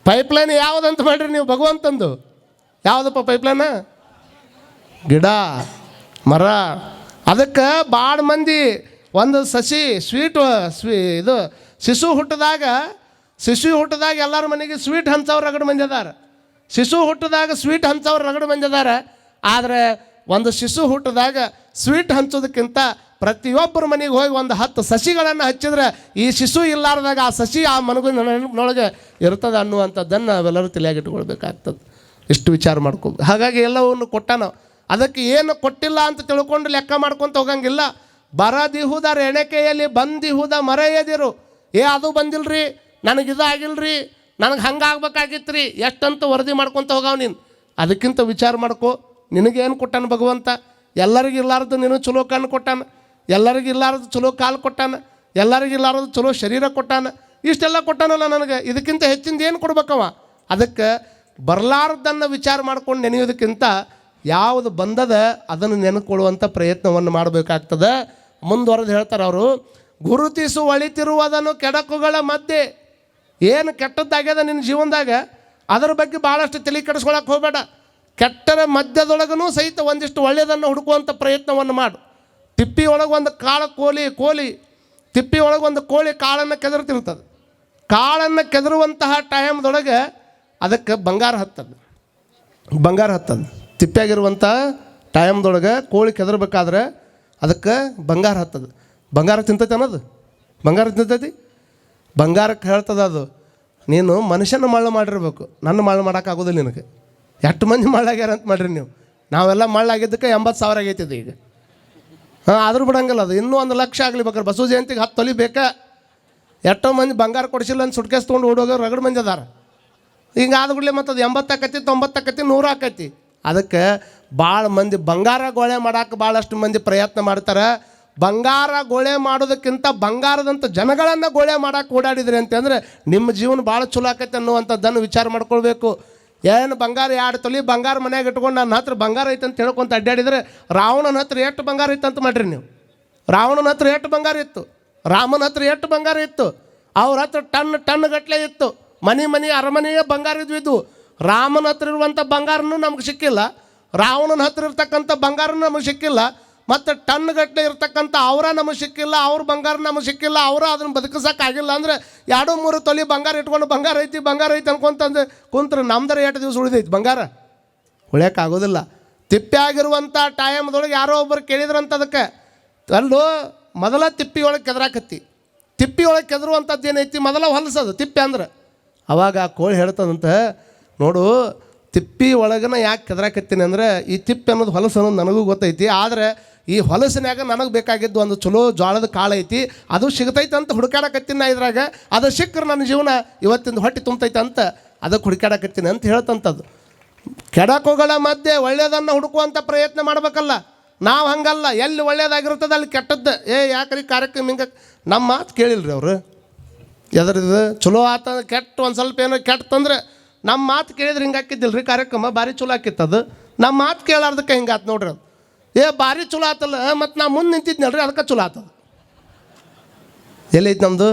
ಪೈಪ್ಲೈನ್ ಯಾವುದಂತ ಮಾಡಿರಿ ನೀವು ಭಗವಂತಂದು? ಯಾವುದಪ್ಪ ಪೈಪ್ಲೈನ? ಗಿಡ ಮರ. ಅದಕ್ಕೆ ಭಾಳ ಮಂದಿ ಒಂದು ಸಸಿ ಇದು ಶಿಶು ಹುಟ್ಟಿದಾಗ ಎಲ್ಲರ ಮನೆಗೆ ಸ್ವೀಟ್ ಹಂಚವ್ರು ರಗಡು ಮಂದಿ ಅದಾರ. ಶಿಶು ಹುಟ್ಟಿದಾಗ ಸ್ವೀಟ್ ಹಂಚವ್ರು ರಗಡು ಮಂದಿ ಅದಾರ. ಆದರೆ ಒಂದು ಶಿಶು ಹುಟ್ಟಿದಾಗ ಸ್ವೀಟ್ ಹಂಚೋದಕ್ಕಿಂತ ಪ್ರತಿಯೊಬ್ಬರ ಮನೆಗೆ ಹೋಗಿ ಒಂದು 10 ಸಸಿಗಳನ್ನು ಹಚ್ಚಿದ್ರೆ ಈ ಶಿಶು ಇಲ್ಲಾರ್ದಾಗ ಆ ಸಸಿ ಆ ಮನಗುನೊಳಗೆ ಇರ್ತದೆ ಅನ್ನುವಂಥದ್ದನ್ನು ನಾವೆಲ್ಲರೂ ತಲೆಯಾಗಿಟ್ಕೊಳ್ಬೇಕಾಗ್ತದೆ. ಇಷ್ಟು ವಿಚಾರ ಮಾಡ್ಕೊಂಡು ಹಾಗಾಗಿ ಎಲ್ಲವನ್ನು ಕೊಟ್ಟಾನ. ಅದಕ್ಕೆ ಏನು ಕೊಟ್ಟಿಲ್ಲ ಅಂತ ತಿಳ್ಕೊಂಡು ಲೆಕ್ಕ ಮಾಡ್ಕೊತ ಹೋಗಂಗಿಲ್ಲ. ಬರದಿಹುದರ ಎಣೆಕೆಯಲ್ಲಿ ಬಂದಿಹುದ ಮರೆಯದಿರು. ಅದು ಬಂದಿಲ್ರಿ, ನನಗಿದು ಆಗಿಲ್ರಿ, ನನಗೆ ಹಂಗೆ ಆಗ್ಬೇಕಾಗಿತ್ತು ರೀ, ಎಷ್ಟಂತೂ ವರದಿ ಮಾಡ್ಕೊತ ಹೋಗವ ನೀನು. ಅದಕ್ಕಿಂತ ವಿಚಾರ ಮಾಡ್ಕೊ, ನಿನಗೇನು ಕೊಟ್ಟಾನ ಭಗವಂತ? ಎಲ್ಲರಿಗಿಲ್ಲಾರದು ನೀನು ಚಲೋ ಕಣ್ಣು ಕೊಟ್ಟಾನ, ಎಲ್ಲರಿಗಿಲ್ಲಾರದು ಚಲೋ ಕಾಲು ಕೊಟ್ಟಾನ, ಎಲ್ಲರಿಗಿಲ್ಲಾರದು ಚಲೋ ಶರೀರ ಕೊಟ್ಟಾನ. ಇಷ್ಟೆಲ್ಲ ಕೊಟ್ಟಾನಲ್ಲ ನನಗೆ, ಇದಕ್ಕಿಂತ ಹೆಚ್ಚಿಂದ ಏನು ಕೊಡ್ಬೇಕವ? ಅದಕ್ಕೆ ಬರಲಾರ್ದನ್ನು ವಿಚಾರ ಮಾಡ್ಕೊಂಡು ನೆನೆಯೋದಕ್ಕಿಂತ ಯಾವುದು ಬಂದದ ಅದನ್ನು ನೆನಕೊಳ್ಳುವಂಥ ಪ್ರಯತ್ನವನ್ನು ಮಾಡಬೇಕಾಗ್ತದೆ. ಮುಂದುವರೆದು ಹೇಳ್ತಾರೆ ಅವರು, ಗುರುತಿಸು ಒಳಿತಿರುವುದನ್ನು ಕೆಡಕುಗಳ ಮಧ್ಯೆ. ಏನು ಕೆಟ್ಟದ್ದಾಗ್ಯದ ನಿನ್ನ ಜೀವನದಾಗ ಅದರ ಬಗ್ಗೆ ಭಾಳಷ್ಟು ತಲೆ ಕೆಡಿಸ್ಕೊಳಕ್ಕೆ ಹೋಗಬೇಡ. ಕೆಟ್ಟರ ಮಧ್ಯದೊಳಗೂ ಸಹಿತ ಒಂದಿಷ್ಟು ಒಳ್ಳೆಯದನ್ನು ಹುಡುಕುವಂಥ ಪ್ರಯತ್ನವನ್ನು ಮಾಡು. ತಿಪ್ಪಿ ಒಳಗೆ ಒಂದು ಕೋಲಿ ತಿಪ್ಪಿ ಒಳಗೆ ಒಂದು ಕೋಳಿ ಕಾಳನ್ನು ಕೆದರ್ತಿರ್ತದೆ. ಕಾಳನ್ನು ಕೆದರುವಂತಹ ಟೈಮ್ದೊಳಗೆ ಅದಕ್ಕೆ ಬಂಗಾರ ಹತ್ತದು. ತಿಪ್ಪಿಯಾಗಿರುವಂಥ ಟೈಮ್ದೊಳಗೆ ಕೋಳಿ ಕೆದರ್ಬೇಕಾದ್ರೆ ಅದಕ್ಕೆ ಬಂಗಾರ ಹತ್ತದು. ಬಂಗಾರ ತಿಂತೈತೆ ಅನ್ನೋದು, ಬಂಗಾರ ತಿಂತೈತಿ. ಬಂಗಾರಕ್ಕೆ ಹೇಳ್ತದೆ ಅದು, ನೀನು ಮನುಷ್ಯನ ಮಳ್ಳು ಮಾಡಿರ್ಬೇಕು, ನನ್ನ ಮಳ್ಳು ಮಾಡೋಕ್ಕಾಗೋದಿಲ್ಲ ನಿನಗೆ. ಎಷ್ಟು ಮಂದಿ ಮಳ್ಳಾಗ್ಯಾರ ಅಂತ ಮಾಡಿರಿ ನೀವು. ನಾವೆಲ್ಲ ಮಳ್ಳಾಗಿದ್ದಕ್ಕೆ 80,000 ಆಗೈತಿದೆ ಈಗ. ಆದರೂ ಬಿಡಂಗಿಲ್ಲ ಅದು, ಇನ್ನೂ 1 ಲಕ್ಷ ಆಗಲಿ ಬೇಕಾದ್ರೆ ಬಸವ ಜಯಂತಿಗೆ 10 ತೊಲಿ ಬೇಕಾ. ಎಷ್ಟೋ ಮಂದಿ ಬಂಗಾರ ಕೊಡಿಸಿಲ್ಲ ಅಂತ ಸುಟ್ಕೇಸ್ ತೊಗೊಂಡು ಓಡೋಗೋರು ರಗಡು ಮಂದಿ ಅದಾರ. ಹಿಂಗೆ ಆದ್ಬಿಡ್ಲಿ ಮತ್ತು ಅದು 80 ಆಕೈತಿ, 90 ಆಕೈತಿ, 100 ಆಕೈತಿ. ಅದಕ್ಕೆ ಭಾಳ ಮಂದಿ ಬಂಗಾರ ಗೋಳೆ ಮಾಡೋಕೆ ಭಾಳಷ್ಟು ಮಂದಿ ಪ್ರಯತ್ನ ಮಾಡ್ತಾರೆ. ಬಂಗಾರ ಗೋಳೆ ಮಾಡೋದಕ್ಕಿಂತ ಬಂಗಾರದಂಥ ಜನಗಳನ್ನು ಗೋಳೆ ಮಾಡೋಕೆ ಓಡಾಡಿದ್ರಿ ಅಂತಂದರೆ ನಿಮ್ಮ ಜೀವನ ಭಾಳ ಚಲೋ ಆಕೈತೆ ಅನ್ನುವಂಥದ್ದನ್ನು ವಿಚಾರ ಮಾಡ್ಕೊಳ್ಬೇಕು. ಏನು ಬಂಗಾರ 2 ತೊಲಿ ಬಂಗಾರ ಮನ್ಯಾಗ ಇಟ್ಕೊಂಡು ನನ್ನ ಹತ್ರ ಬಂಗಾರ ಐತೆ ಅಂತ ಹೇಳ್ಕೊಂತ ಅಡ್ಡಾಡಿದರೆ ರಾವಣನ ಹತ್ರ ಎಷ್ಟು ಬಂಗಾರ ಇತ್ತು ಅಂತ ಮಾಡಿರಿ ನೀವು. ರಾವಣನ ಹತ್ರ ಎಷ್ಟು ಬಂಗಾರ ಇತ್ತು, ರಾಮನ ಹತ್ರ ಎಷ್ಟು ಬಂಗಾರ ಇತ್ತು. ಅವ್ರ ಹತ್ರ ಟನ್ ಗಟ್ಟಲೆ ಇತ್ತು. ಮನೆ ಅರಮನೆಯೇ ಬಂಗಾರ ಇದ್ವಿದ್ದು. ರಾಮನ ಹತ್ರ ಇರುವಂಥ ಬಂಗಾರನೂ ನಮ್ಗೆ ಸಿಕ್ಕಿಲ್ಲ, ರಾವಣನ ಹತ್ರ ಇರ್ತಕ್ಕಂಥ ಬಂಗಾರನೂ ನಮಗೆ ಸಿಕ್ಕಿಲ್ಲ, ಮತ್ತು ಟನ್ ಗಟ್ಟಲೆ ಇರ್ತಕ್ಕಂಥ ಅವರ ನಮಗೆ ಸಿಕ್ಕಿಲ್ಲ, ಅವ್ರ ಬಂಗಾರ ನಮಗೆ ಸಿಕ್ಕಿಲ್ಲ. ಅವರು ಅದನ್ನು ಬದುಕಿಸೋಕ್ಕಾಗಿಲ್ಲ ಅಂದರೆ 2-3 ತೊಲಿ ಬಂಗಾರ ಇಟ್ಕೊಂಡು ಬಂಗಾರ ಐತಿ ಅನ್ಕೊಂತಂದು ಕುಂತ್ರೆ ನಮ್ದರೆ 8 ದಿವಸ ಉಳಿದೈತಿ. ಬಂಗಾರ ಉಳಿಯೋಕ್ಕಾಗೋದಿಲ್ಲ. ತಿಪ್ಪೆ ಆಗಿರುವಂಥ ಟೈಮ್ದೊಳಗೆ ಯಾರೋ ಒಬ್ಬರು ಕೇಳಿದ್ರಂತ ಅದಕ್ಕೆ, ಅಲ್ಲೂ ಮೊದಲ ತಿಪ್ಪಿ ಒಳಗೆ ಕೆದರಾಕತ್ತಿ. ತಿಪ್ಪಿ ಒಳಗೆ ಕೆದರುವಂಥದ್ದು ಏನೈತಿ, ಮೊದಲ ಹೊಲಸದು ತಿಪ್ಪೆ ಅಂದ್ರೆ. ಅವಾಗ ಆ ಕೋಳಿ ಹೇಳ್ತದಂತ, ನೋಡು ತಿಪ್ಪಿ ಒಳಗನ ಯಾಕೆ ಕೆದರಾಕತ್ತೀನಿ ಅಂದರೆ ಈ ತಿಪ್ಪೆ ಅನ್ನೋದು ಹೊಲಸು ಅನ್ನೋದು ನನಗೂ ಗೊತ್ತೈತಿ. ಆದರೆ ಈ ಹೊಲಸಿನಾಗ ನನಗೆ ಬೇಕಾಗಿದ್ದು ಒಂದು ಚಲೋ ಜೋಳದ ಕಾಳು ಐತಿ, ಅದು ಸಿಗ್ತೈತೆ ಅಂತ ಹುಡುಕಾಡಕತ್ತೀನಿ ನಾ ಇದ್ರಾಗ. ಅದು ಸಿಕ್ಕರೆ ನನ್ನ ಜೀವನ ಇವತ್ತಿಂದ ಹೊಟ್ಟೆ ತುಂಬತೈತೆ ಅಂತ ಅದಕ್ಕೆ ಹುಡುಕಾಡಕತ್ತೀನಿ ಅಂತ ಹೇಳ್ತಂಥದ್ದು. ಕೆಡಕುಗಳ ಮಧ್ಯೆ ಒಳ್ಳೆಯದನ್ನು ಹುಡುಕುವಂಥ ಪ್ರಯತ್ನ ಮಾಡಬೇಕಲ್ಲ. ನಾವು ಹಂಗಲ್ಲ, ಎಲ್ಲಿ ಒಳ್ಳೇದಾಗಿರ್ತದೆ ಅಲ್ಲಿ ಕೆಟ್ಟದ್ದು. ಯಾಕ್ರಿ ಕಾರ್ಯಕ್ರಮ ಹಿಂಗೆ ನಮ್ಮ ಮಾತು ಕೇಳಿಲ್ರಿ ಅವರು. ಎದ್ರದ್ದು ಚಲೋ ಆತ ಕೆಟ್ಟ ಒಂದು ಸ್ವಲ್ಪ ಏನೋ ಕೆಟ್ಟಂದ್ರೆ ನಮ್ಮ ಮಾತು ಕೇಳಿದ್ರೆ ಹಿಂಗೆ ಹಾಕಿದ್ದಿಲ್ಲ ರೀ ಕಾರ್ಯಕ್ರಮ, ಭಾರಿ ಚಲೋ ಹಾಕಿತ್ತದು. ನಮ್ಮ ಮಾತು ಕೇಳಾರ್ದಕ್ಕೆ ಹಿಂಗೆ ಆತು ನೋಡ್ರಿ ಅದು. ಭಾರಿ ಚಲೋ ಆತಲ್ಲ, ಮತ್ತು ನಾ ಮುಂದೆ ನಿಂತಿದ್ನಲ್ರಿ ಅದಕ್ಕೆ ಚಲೋ ಆತದ. ಎಲ್ಲೈತೆ ನಮ್ಮದು?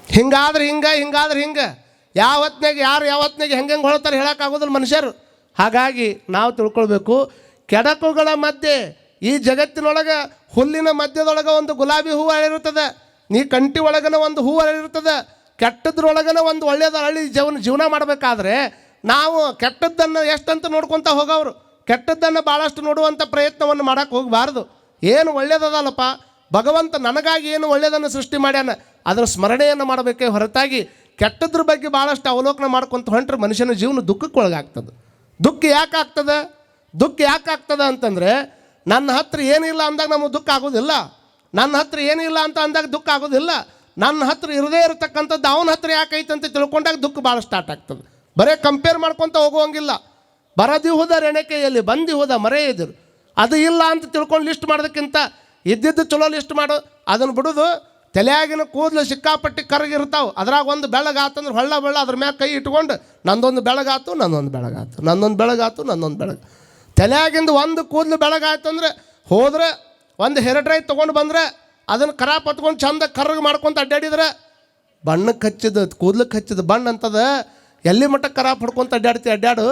ಹಿಂಗಾದ್ರೆ ಹಿಂಗೆ ಯಾವ ಹೊತ್ನಾಗ ಯಾರು ಯಾವ ಹೊತ್ನಾಗ ಹೆಂಗೆ ಹೊಳ್ತಾರೆ ಹೇಳೋಕ್ಕಾಗೋದಿಲ್ಲ ಮನುಷ್ಯರು. ಹಾಗಾಗಿ ನಾವು ತಿಳ್ಕೊಳ್ಬೇಕು, ಕೆಡಕುಗಳ ಮಧ್ಯೆ ಈ ಜಗತ್ತಿನೊಳಗೆ ಹುಲ್ಲಿನ ಮಧ್ಯದೊಳಗೆ ಒಂದು ಗುಲಾಬಿ ಹೂವು ಅರಳಿರ್ತದೆ, ನೀ ಕಂಟಿ ಒಳಗನ ಒಂದು ಹೂವು ಅರಳಿರ್ತದೆ. ಕೆಟ್ಟದ್ರೊಳಗನ ಒಂದು ಒಳ್ಳೆಯದು ಅರಳಿ ಜೀವನ ಮಾಡಬೇಕಾದ್ರೆ ನಾವು ಕೆಟ್ಟದ್ದನ್ನು ಎಷ್ಟಂತ ನೋಡ್ಕೊತ ಹೋಗೋರು, ಕೆಟ್ಟದ್ದನ್ನು ಭಾಳಷ್ಟು ನೋಡುವಂಥ ಪ್ರಯತ್ನವನ್ನು ಮಾಡೋಕ್ಕೆ ಹೋಗಬಾರ್ದು. ಏನು ಒಳ್ಳೇದದಲ್ಲಪ್ಪ, ಭಗವಂತ ನನಗಾಗಿ ಏನು ಒಳ್ಳೆಯದನ್ನು ಸೃಷ್ಟಿ ಮಾಡ್ಯಾನ ಅದರ ಸ್ಮರಣೆಯನ್ನು ಮಾಡಬೇಕೇ ಹೊರತಾಗಿ ಕೆಟ್ಟದ್ರ ಬಗ್ಗೆ ಭಾಳಷ್ಟು ಅವಲೋಕನ ಮಾಡ್ಕೊತ ಹೊಂಟ್ರೆ ಮನುಷ್ಯನ ಜೀವನ ದುಃಖಕ್ಕೆ ಒಳಗಾಗ್ತದೆ. ದುಃಖ ಯಾಕಾಗ್ತದೆ ಅಂತಂದರೆ ನನ್ನ ಹತ್ರ ಏನಿಲ್ಲ ಅಂದಾಗ ನಮಗೆ ದುಃಖ ಆಗೋದಿಲ್ಲ, ನನ್ನ ಹತ್ರ ಏನಿಲ್ಲ ಅಂತ ಅಂದಾಗ ದುಃಖ ಆಗೋದಿಲ್ಲ. ನನ್ನ ಹತ್ರ ಇರದೇ ಇರತಕ್ಕಂಥದ್ದು ಅವನ ಹತ್ರ ಯಾಕೈತೆ ಅಂತ ತಿಳ್ಕೊಂಡಾಗ ದುಃಖ ಭಾಳ ಸ್ಟಾರ್ಟ್ ಆಗ್ತದೆ. ಬರೀ ಕಂಪೇರ್ ಮಾಡ್ಕೊತ ಹೋಗುವಂಗಿಲ್ಲ. ಬರದಿಹುದ ರೆಣಕೆಯಲ್ಲಿ ಬಂದಿಹುದ ಮರೆ ಎದುರು, ಅದು ಇಲ್ಲ ಅಂತ ತಿಳ್ಕೊಂಡು ಲಿಸ್ಟ್ ಮಾಡೋದಕ್ಕಿಂತ ಇದ್ದಿದ್ದು ಚಲೋ ಲಿಸ್ಟ್ ಮಾಡು. ಅದನ್ನು ಬಿಡೋದು. ತಲೆಯಾಗಿನ ಕೂದಲು ಸಿಕ್ಕಾಪಟ್ಟಿ ಕರಗಿರ್ತಾವೆ, ಅದ್ರಾಗ ಒಂದು ಬೆಳಗಾತಂದ್ರೆ ಹೊಳ್ಳ ಅದ್ರ ಮ್ಯಾಗ ಕೈ ಇಟ್ಕೊಂಡು ನಂದೊಂದು ಬೆಳಗಾತು ತಲೆಯಾಗಿಂದ ಒಂದು ಕೂದಲು ಬೆಳಗಾಯ್ತು ಅಂದರೆ ಹೋದ್ರೆ ಒಂದು ಹೇರ್ ಡ್ರೈ ತೊಗೊಂಡು ಬಂದರೆ ಅದನ್ನು ಕರಾಪ್ ಹತ್ಕೊಂಡು ಚಂದ ಕರ್ರಗೆ ಮಾಡ್ಕೊತ ಅಡ್ಡಾಡಿದ್ರೆ ಬಣ್ಣಕ್ಕೆ ಹಚ್ಚಿದ ಬಣ್ಣ ಅಂತದ ಎಲ್ಲಿ ಮಟ್ಟ ಕರಾಪ್ ಹೊಡ್ಕೊತ ಅಡ್ಡಾಡು.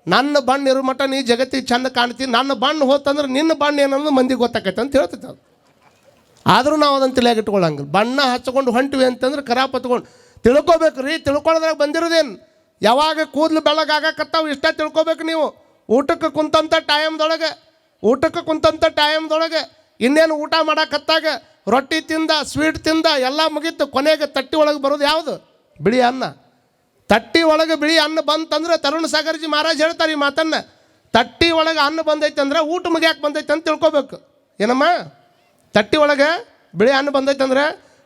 ನನ್ನ ಬಣ್ಣ ಇರೋ ಮಟ್ಟ ನೀ ಜಗತ್ತಿಗೆ ಚಂದ ಕಾಣ್ತೀನಿ, ನನ್ನ ಬಣ್ಣ ಹೋತಂದ್ರೆ ನಿನ್ನ ಬಣ್ಣ ಏನನ್ನೋದು ಮಂದಿಗೆ ಗೊತ್ತಾಕೈತೆ ಅಂತ ಹೇಳ್ತೈತೆ ಅದು. ಆದರೂ ನಾವು ಅದನ್ನು ತಲೆಯಾಗಿ ಇಟ್ಕೊಳ್ಳಂಗಿಲ್ಲ. ಬಣ್ಣ ಹಚ್ಕೊಂಡು ಹೊಂಟಿವಿ ಅಂತಂದ್ರೆ ಕರಾಪ್ ಹತ್ಕೊಂಡು ತಿಳ್ಕೊಬೇಕು ರೀ. ತಿಳ್ಕೊಳ್ಳೋದ್ರಾಗ ಬಂದಿರೋದೇನು, ಯಾವಾಗ ಕೂದಲು ಬೆಳಗಾಗಕತ್ತಾವು ಇಷ್ಟ ತಿಳ್ಕೊಬೇಕು ನೀವು. ಊಟಕ್ಕೆ ಕುಂತಂಥ ಟೈಮ್ದೊಳಗೆ ಇನ್ನೇನು ಊಟ ಮಾಡಕತ್ತಾಗ ರೊಟ್ಟಿ ತಿಂದ ಸ್ವೀಟ್ ತಿಂದ ಎಲ್ಲ ಮುಗೀತು. ಕೊನೆಗೆ ತಟ್ಟಿ ಒಳಗೆ ಬರೋದು ಯಾವುದು? ಬಿಳಿ ಅನ್ನ. ತಟ್ಟಿ ಒಳಗೆ ಬಿಳಿ ಅನ್ನ ಬಂತಂದ್ರೆ ತರುಣ್ ಸಾಗರ್ಜಿ ಮಹಾರಾಜ್ ಹೇಳ್ತಾರೆ ಈ ಮಾತನ್ನು. ತಟ್ಟಿ ಒಳಗೆ ಅನ್ನ ಬಂದೈತೆ ಅಂದ್ರೆ ಊಟ ಮುಗಿಯಾಕೆ ಬಂದೈತೆ ಅಂತ ತಿಳ್ಕೊಬೇಕು. ಏನಮ್ಮ? ತಟ್ಟಿ ಒಳಗೆ ಬಿಳಿ ಅನ್ನ ಬಂದೈತೆ ಅಂದ್ರೆ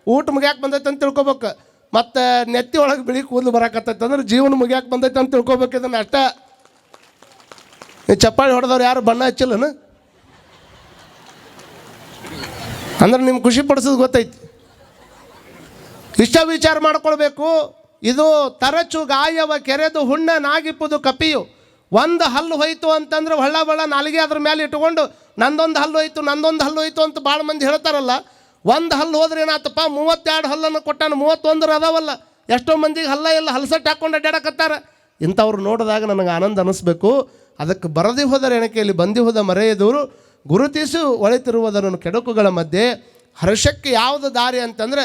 ಊಟ ಮುಗಿಯಾಕೆ ಬಂದೈತೆ ಅಂತ ತಿಳ್ಕೊಬೇಕು. ಮತ್ತು ನೆತ್ತಿ ಒಳಗೆ ಬಿಳಿ ಕೂದಲು ಬರಾಕತ್ತೈತೆ ಅಂದ್ರೆ ಜೀವನ ಮುಗಿಯಾಕೆ ಬಂದೈತೆ ಅಂತ ತಿಳ್ಕೊಬೇಕು. ಇದನ್ನು ಅಷ್ಟೇ. ಚಪ್ಪಾಳಿ ಹೊಡೆದವ್ರು ಯಾರು ಬಣ್ಣ ಹಚ್ಚಿಲ್ಲನು ಅಂದ್ರೆ ನಿಮ್ಗೆ ಖುಷಿ ಪಡಿಸೋದು ಗೊತ್ತೈತಿ. ಇಷ್ಟ ವಿಚಾರ ಮಾಡ್ಕೊಳ್ಬೇಕು. ಇದು ತರಚು ಗಾಯವ ಕೆರೆದು ಹುಣ್ಣನಾಗಿಪ್ಪುದು ಕಪಿಯು. ಒಂದು ಹಲ್ಲು ಹೋಯ್ತು ಅಂತಂದ್ರೆ ಹೊಳ್ಳ ನಾಲಿಗೆ ಅದ್ರ ಮೇಲೆ ಇಟ್ಕೊಂಡು ನಂದೊಂದು ಹಲ್ಲು ಹೋಯ್ತು ಅಂತ ಭಾಳ ಮಂದಿ ಹೇಳ್ತಾರಲ್ಲ. ಒಂದು ಹಲ್ಲು ಹೋದ್ರೆ ಏನಾತಪ್ಪ, 32 ಹಲ್ಲನ್ನು ಕೊಟ್ಟಾನ, 31 ಅದಾವಲ್ಲ. ಎಷ್ಟೋ ಮಂದಿಗೆ ಹಲ್ಲ ಇಲ್ಲ, ಹಲ್ಸಟ್ಟು ಹಾಕ್ಕೊಂಡು ಅಡ್ಡಾಡಕತ್ತಾರ. ಇಂಥವ್ರು ನೋಡಿದಾಗ ನನಗೆ ಆನಂದ ಅನ್ನಿಸ್ಬೇಕು. ಅದಕ್ಕೆ ಬರದಿ ಹೋದ ರೆಣಕೆಯಲ್ಲಿ ಬಂದಿ ಹೋದ ಮರೆಯದವರು ಗುರುತಿಸು ಒಳಿತಿರುವುದನ್ನು ಕೆಡಕುಗಳ ಮಧ್ಯೆ. ಹರ್ಷಕ್ಕೆ ಯಾವುದು ದಾರಿ ಅಂತಂದರೆ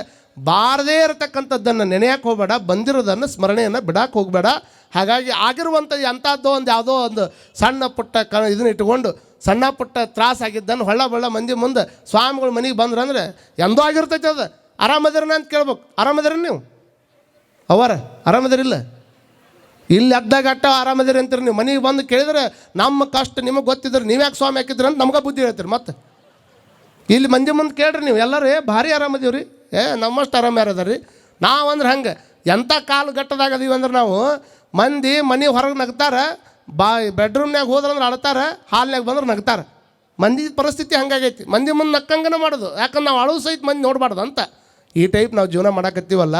ಬಾರದೇ ಇರತಕ್ಕಂಥದ್ದನ್ನು ನೆನೆಯಕ್ಕೆ ಹೋಗಬೇಡ, ಬಂದಿರೋದನ್ನು ಸ್ಮರಣೆಯನ್ನು ಬಿಡಕ್ಕೆ ಹೋಗಬೇಡ. ಹಾಗಾಗಿ ಆಗಿರುವಂಥದ್ದು ಅಂಥದ್ದು ಯಾವುದೋ ಒಂದು ಸಣ್ಣ ಪುಟ್ಟ ಇದನ್ನ ಇಟ್ಕೊಂಡು ಸಣ್ಣ ಪುಟ್ಟ ತ್ರಾಸಾಗಿದ್ದನ್ನು ಹೊಳ್ಳ ಮಂದಿ ಮುಂದೆ ಸ್ವಾಮಿಗಳು ಮನೆಗೆ ಬಂದ್ರಂದ್ರೆ ಎಂದೋ ಆಗಿರ್ತೈತೆ ಅದು. ಆರಾಮದಿರನ ಅಂತ ಕೇಳ್ಬೇಕು. ಆರಾಮದಿರ ನೀವು? ಆರಾಮದಿರಿಲ್ಲ? ಇಲ್ಲಿ ಅಡ್ಡಾಗಟ್ಟ ಆರಾಮದಿರಿ ಅಂತೀರಿ ನೀವು. ಮನೆಗೆ ಬಂದು ಕೇಳಿದ್ರೆ ನಮ್ಮ ಕಷ್ಟ ನಿಮಗೆ ಗೊತ್ತಿದ್ರೆ ನೀವ್ಯಾಕೆ ಸ್ವಾಮಿ ಹಾಕಿದ್ರಿ ಅಂತ ನಮ್ಗೆ ಬುದ್ಧಿ ಹೇಳ್ತೀರಿ. ಮತ್ತೆ ಇಲ್ಲಿ ಮಂದಿ ಮುಂದೆ ಕೇಳ್ರಿ ನೀವು ಎಲ್ಲರೂ ಭಾರಿ ಆರಾಮದೀವಿ ರೀ, ನಮ್ಮಷ್ಟು ಆರಾಮ ಯಾರದ ರೀ ನಾವಂದ್ರೆ ಹಂಗೆ. ಎಂಥ ಕಾಲು ಗಟ್ಟದಾಗದೀವಿ ಅಂದ್ರೆ ನಾವು ಮಂದಿ ಮನೆ ಹೊರಗೆ ನಗ್ತಾರೆ, ಬೆಡ್ರೂಮ್ನಾಗ ಹೋದ್ರಂದ್ರೆ ಅಳ್ತಾರೆ, ಹಾಲ್ನಾಗ ಬಂದ್ರೆ ನಗ್ತಾರೆ. ಮಂದಿ ಪರಿಸ್ಥಿತಿ ಹಂಗಾಗೈತಿ. ಮಂದಿ ಮುಂದೆ ನಕ್ಕಂಗನ ಮಾಡೋದು, ಯಾಕಂದ್ರೆ ನಾವು ಅಳು ಸಹಿತ ಮಂದಿ ನೋಡಬಾರ್ದು ಅಂತ. ಈ ಟೈಪ್ ನಾವು ಜೀವನ ಮಾಡಕತ್ತೀವಲ್ಲ.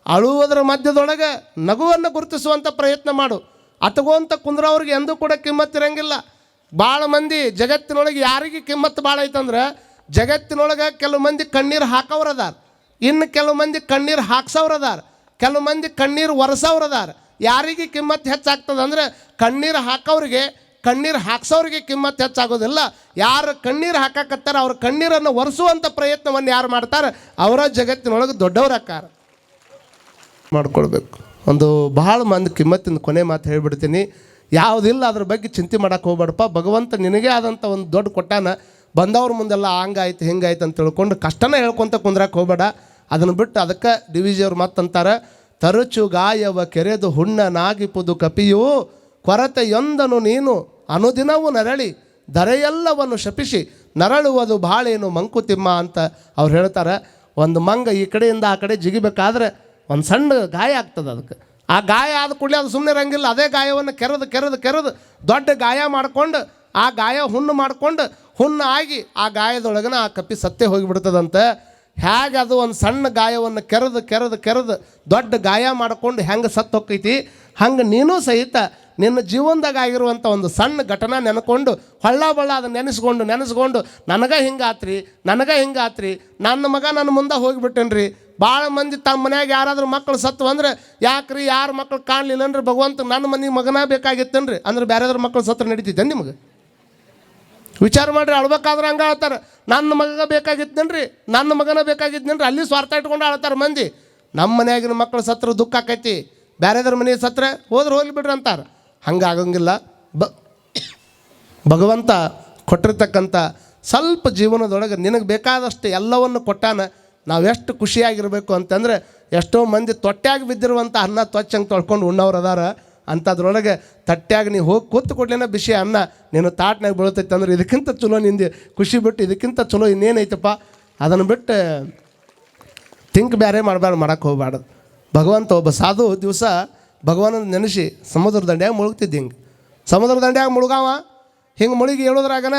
ಅಳುವುದರ ಮಧ್ಯದೊಳಗೆ ನಗುವನ್ನು ಗುರುತಿಸುವಂಥ ಪ್ರಯತ್ನ ಮಾಡು. ಅತಗೋಂತ ಕುಂದ್ರವ್ರಿಗೆ ಎಂದೂ ಕೂಡ ಕಿಮ್ಮತ್ತಿರಂಗಿಲ್ಲ. ಭಾಳ ಮಂದಿ ಜಗತ್ತಿನೊಳಗೆ ಯಾರಿಗೆ ಕಿಮ್ಮತ್ತು ಭಾಳ ಐತಂದ್ರೆ ಜಗತ್ತಿನೊಳಗೆ ಕೆಲವು ಮಂದಿ ಕಣ್ಣೀರು ಹಾಕೋರದಾರ, ಇನ್ನು ಕೆಲವು ಮಂದಿ ಕಣ್ಣೀರು ಹಾಕ್ಸೋರದಾರ, ಕೆಲವು ಮಂದಿ ಕಣ್ಣೀರು ಒರೆಸೋರದಾರ. ಯಾರಿಗೆ ಕಿಮ್ಮತ್ತು ಹೆಚ್ಚಾಗ್ತದೆ ಅಂದರೆ ಕಣ್ಣೀರು ಹಾಕೋರಿಗೆ, ಕಣ್ಣೀರು ಹಾಕ್ಸೋರಿಗೆ ಕಿಮ್ಮತ್ತು ಹೆಚ್ಚಾಗೋದಿಲ್ಲ. ಯಾರು ಕಣ್ಣೀರು ಹಾಕಕತ್ತಾರ ಅವ್ರ ಕಣ್ಣೀರನ್ನು ಒರೆಸುವಂಥ ಪ್ರಯತ್ನವನ್ನು ಯಾರು ಮಾಡ್ತಾರೆ ಅವರ ಜಗತ್ತಿನೊಳಗೆ ದೊಡ್ಡವ್ರು ಆಕಾರ ಮಾಡ್ಕೊಳ್ಬೇಕು. ಒಂದು ಭಾಳ ಮಂದಿ ಕಿಮ್ಮತ್ತಿನ ಕೊನೆ ಮಾತು ಹೇಳಿಬಿಡ್ತೀನಿ. ಯಾವುದಿಲ್ಲ ಅದ್ರ ಬಗ್ಗೆ ಚಿಂತೆ ಮಾಡೋಕೆ ಹೋಗ್ಬೇಡಪ್ಪ. ಭಗವಂತ ನಿನಗೇ ಆದಂಥ ಒಂದು ದೊಡ್ಡ ಕೊಟ್ಟಾನ. ಬಂದವ್ರ ಮುಂದೆಲ್ಲ ಹಂಗಾಯ್ತು ಹಿಂಗಾಯ್ತು ಅಂತ ತಿಳ್ಕೊಂಡು ಕಷ್ಟನ ಹೇಳ್ಕೊತ ಕುಂದ್ರಕ್ಕೆ ಹೋಗಬೇಡ. ಅದನ್ನು ಬಿಟ್ಟು ಅದಕ್ಕೆ ಡಿ ವಿ ಜಿಯವ್ರು ಮತ್ತಂತಾರೆ, ತರಚು ಗಾಯವ ಕೆರೆದು ಹುಣ್ಣನಾಗಿಪುದು ಕಪಿಯು ಕೊರತೆಯೊಂದನು ನೀನು ಅನುದಿನವೂ ನರಳಿ ಧರೆಯೆಲ್ಲವನ್ನು ಶಪಿಸಿ ನರಳುವುದು ಭಾಳೇನು ಮಂಕುತಿಮ್ಮ ಅಂತ ಅವ್ರು ಹೇಳ್ತಾರೆ. ಒಂದು ಮಂಗ ಈ ಕಡೆಯಿಂದ ಆ ಕಡೆ ಜಿಗಿಬೇಕಾದ್ರೆ ಒಂದು ಸಣ್ಣ ಗಾಯ ಆಗ್ತದೆ ಅದಕ್ಕೆ. ಆ ಗಾಯ ಆದ ಕೂಡಲೇ ಅದು ಸುಮ್ಮನೆ ಇರಂಗಿಲ್ಲ. ಅದೇ ಗಾಯವನ್ನು ಕೆರೆದು ದೊಡ್ಡ ಗಾಯ ಮಾಡ್ಕೊಂಡು ಆ ಗಾಯ ಹುಣ್ಣು ಮಾಡ್ಕೊಂಡು ಹುಣ್ಣು ಆಗಿ ಆ ಗಾಯದೊಳಗನ ಆ ಕಪ್ಪಿ ಸತ್ತೇ ಹೋಗಿಬಿಡ್ತದಂತೆ. ಹೇಗೆ ಅದು ಒಂದು ಸಣ್ಣ ಗಾಯವನ್ನು ಕೆರೆದು ದೊಡ್ಡ ಗಾಯ ಮಾಡ್ಕೊಂಡು ಹೆಂಗೆ ಸತ್ತು ಹೋಗ್ತೈತಿ, ಹಂಗೆ ನೀನು ಸಹಿತ ನಿನ್ನ ಜೀವನದಾಗ ಆಗಿರುವಂಥ ಒಂದು ಸಣ್ಣ ಘಟನೆ ನೆನ್ಕೊಂಡು ಹೊಳ್ಳ ಅದನ್ನು ನೆನೆಸ್ಕೊಂಡು ನನಗೆ ಹಿಂಗಾತ್ರಿ ನನ್ನ ಮಗ ನನ್ನ ಮುಂದೆ ಹೋಗಿಬಿಟ್ಟೇನ್ರಿ. ಭಾಳ ಮಂದಿ ತಮ್ಮ ಮನ್ಯಾಗ ಯಾರಾದ್ರೂ ಮಕ್ಕಳು ಸತ್ತು ಅಂದ್ರೆ ಯಾಕ್ರಿ ಯಾರು ಮಕ್ಕಳು ಕಾಣಲಿಲ್ಲನ್ರಿ, ಭಗವಂತ ನನ್ನ ಮನೆಗೆ ಮಗನ ಬೇಕಾಗಿತ್ತನ್ರಿ ಅಂದ್ರೆ ಬೇರೆದ್ರ ಮಕ್ಕಳು ಸತ್ರ ನಡೀತಿದ್ದೆ ನಿಮಗೆ? ವಿಚಾರ ಮಾಡಿರಿ. ಅಳ್ಬೇಕಾದ್ರೆ ಹಂಗೆ ಹೇಳ್ತಾರೆ, ನನ್ನ ಮಗ ಬೇಕಾಗಿತ್ತೇನ್ರಿ, ನನ್ನ ಮಗನ ಬೇಕಾಗಿತ್ತೇನ್ರಿ. ಅಲ್ಲಿ ಸ್ವಾರ್ಥ ಇಟ್ಕೊಂಡು ಆಳ್ತಾರೆ ಮಂದಿ. ನಮ್ಮ ಮನೆಯಾಗಿನ ಮಕ್ಕಳು ಸತ್ರ ದುಃಖ ಆಕೈತಿ, ಬೇರೆದ್ರ ಮನೆ ಸತ್ರ ಹೋಗ್ಲಿ ಬಿಡ್ರಿ ಅಂತಾರೆ. ಹಂಗಾಗಂಗಿಲ್ಲ. ಭಗವಂತ ಕೊಟ್ಟಿರ್ತಕ್ಕಂಥ ಸ್ವಲ್ಪ ಜೀವನದೊಳಗೆ ನಿನಗೆ ಬೇಕಾದಷ್ಟು ಎಲ್ಲವನ್ನು ಕೊಟ್ಟಾನ. ನಾವೆಷ್ಟು ಖುಷಿಯಾಗಿರಬೇಕು ಅಂತಂದರೆ, ಎಷ್ಟೋ ಮಂದಿ ತೊಟ್ಟ್ಯಾಗ ಬಿದ್ದಿರುವಂಥ ಅನ್ನ ತೊಚ್ಚಂಗೆ ತೊಳ್ಕೊಂಡು ಉಣ್ಣವ್ರು ಅದಾರ. ಅಂಥದ್ರೊಳಗೆ ತಟ್ಟ್ಯಾಗ ನೀವು ಹೋಗಿ ಕೂತು ಕೊಡ್ಲೇನ ಬಿಸಿ ಅನ್ನ ನೀನು ತಾಟ್ನಾಗ ಬೀಳ್ತೈತೆ ಅಂದ್ರೆ ಇದಕ್ಕಿಂತ ಚಲೋ ನಿಂದು ಖುಷಿ ಬಿಟ್ಟು ಇದಕ್ಕಿಂತ ಚಲೋ ಇನ್ನೇನೈತಪ್ಪ. ಅದನ್ನು ಬಿಟ್ಟು ಥಿಂಕ್ ಬೇರೆ ಮಾಡಕ್ಕೆ ಹೋಗ್ಬಾರ್ದು. ಭಗವಂತ ಒಬ್ಬ ಸಾಧು ದಿವಸ ಭಗವಾನನ ನೆನೆಸಿ ಸಮುದ್ರ ದಂಡ್ಯಾಗ ಮುಳುಗ್ತಿದ್ದ. ಸಮುದ್ರ ದಂಡ್ಯಾಗ ಮುಳುಗಾವ ಹಿಂಗೆ ಮುಳುಗಿ ಹೇಳೋದ್ರಾಗನ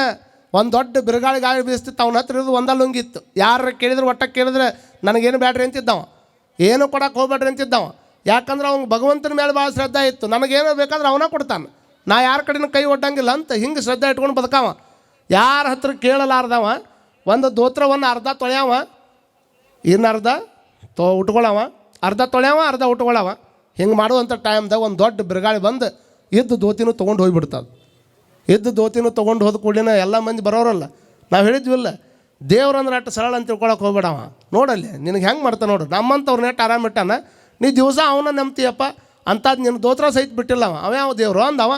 ಒಂದು ದೊಡ್ಡ ಬಿರುಗಾಳಿ ಗಾಳಿ ಬೀಸ್ತಿತ್ತು. ಅವನ ಹತ್ರ ಇರೋದು ಒಂದ ಲುಂಗಿತ್ತು. ಯಾರು ಕೇಳಿದ್ರೆ ಒಟ್ಟಕ್ಕೆ ಕೇಳಿದ್ರೆ ನನಗೇನು ಬ್ಯಾಡ್ರಿ ಅಂತಿದ್ದವ, ಏನು ಕೊಡಕ್ಕೆ ಹೋಗ್ಬೇಡ್ರಿ ಅಂತಿದ್ದವ. ಯಾಕಂದ್ರೆ ಅವ್ನಿಗೆ ಭಗವಂತನ ಮೇಲೆ ಭಾಳ ಶ್ರದ್ಧೆ ಇತ್ತು. ನನಗೇನೋ ಬೇಕಾದ್ರೆ ಅವನ ಕೊಡ್ತಾನೆ, ನಾ ಯಾರ ಕಡೆನೂ ಕೈ ಒಡ್ಡಂಗಿಲ್ಲ ಅಂತ ಹಿಂಗೆ ಶ್ರದ್ಧೆ ಇಟ್ಕೊಂಡು ಬದುಕಾವ. ಯಾರ ಹತ್ರ ಕೇಳಲಾರ್ದವ ಒಂದು ದೋತ್ರವನ್ನು ಅರ್ಧ ತೊಳ್ಯಾವ, ಇನ್ನು ಅರ್ಧ ಉಟ್ಕೊಳ್ಳವ, ಅರ್ಧ ತೊಳ್ಯಾವ ಅರ್ಧ ಉಟ್ಕೊಳ್ಳವ. ಹಿಂಗೆ ಮಾಡುವಂಥ ಟೈಮ್ದಾಗ ಒಂದು ದೊಡ್ಡ ಬಿರುಗಾಳಿ ಬಂದು ಇದ್ದು ದೋತಿನೂ ತೊಗೊಂಡು ಹೋಗಿಬಿಡ್ತದೆ. ಇದ್ದು ದೋತಿನೂ ತೊಗೊಂಡು ಹೋದ ಕೂಡಲಿನ ಎಲ್ಲ ಮಂದಿ ಬರೋರಲ್ಲ. ನಾವು ಹೇಳಿದ್ವಿಲ್ಲ, ದೇವ್ರಂದ್ರೆ ಅಷ್ಟು ಸರಳ ಅಂತ ತಿಳ್ಕೊಳಕ್ಕೆ ಹೋಗ್ಬೇಡವ. ನೋಡಲ್ಲಿ ನಿನಗೆ ಹೆಂಗೆ ಮಾಡ್ತಾನೆ ನೋಡು. ನಮ್ಮಂಥವ್ರು ನೆಟ್ಟು ಆರಾಮಿಟ್ಟಾನ, ನೀ ದಿವಸ ಅವನ ನಂಬ್ತೀಯಪ್ಪ ಅಂಥದ್ದು ನಿನ್ನ ದೋತ್ರ ಸಹಿತ ಬಿಟ್ಟಿಲ್ಲ ಅವ ಯಾವ ದೇವರು ಅಂದವ.